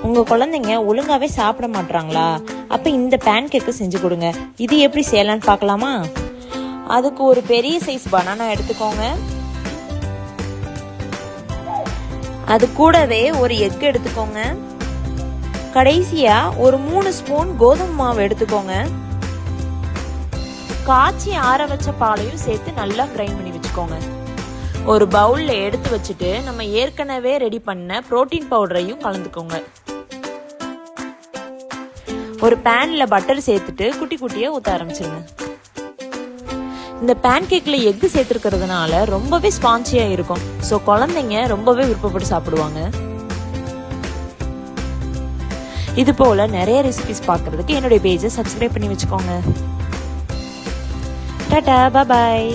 உங்க குழந்தைங்க ஒழுங்காவே சாப்பிட மாட்டாங்களா? அப்ப இந்த பேன் கேக்கு செஞ்சு கொடுங்க. இது எப்படி செய்யலாம்னு பார்க்கலாமா? அதுக்கு ஒரு பெரிய சைஸ் பனானா எடுத்துக்கோங்க. அது கூடவே ஒரு எக் எடுத்துக்கோங்க. கடைசியா ஒரு 3 ஸ்பூன் கோதுமை மாவு எடுத்துக்கோங்க. காய்ச்சி ஆற வச்ச பாலையும் சேர்த்து நல்லா கிரைண்ட் பண்ணி வச்சுக்கோங்க. ஒரு பவுல்ல எடுத்து வச்சுட்டு நம்ம ஏற்கனவே ரெடி பண்ண புரோட்டீன் பவுடரையும் கலந்துக்கோங்க. ஒரு பேன்ல பட்டர் சேர்த்துட்டு குட்டி குட்டியா ஊத்த ஆரம்பிச்சிருங்க. இந்த பேன் கேக்ல எக் சேர்த்துருக்கிறதுனால ரொம்பவே ஸ்பான்சியா இருக்கும். ஸோ குழந்தைங்க ரொம்பவே விருப்பப்பட்டு சாப்பிடுவாங்க. இது போல நிறைய ரெசிபிஸ் பார்க்கறதுக்கு என்னுடைய பேஜை சப்ஸ்கிரைப் பண்ணி வச்சுக்கோங்க. டாடா, பாய்.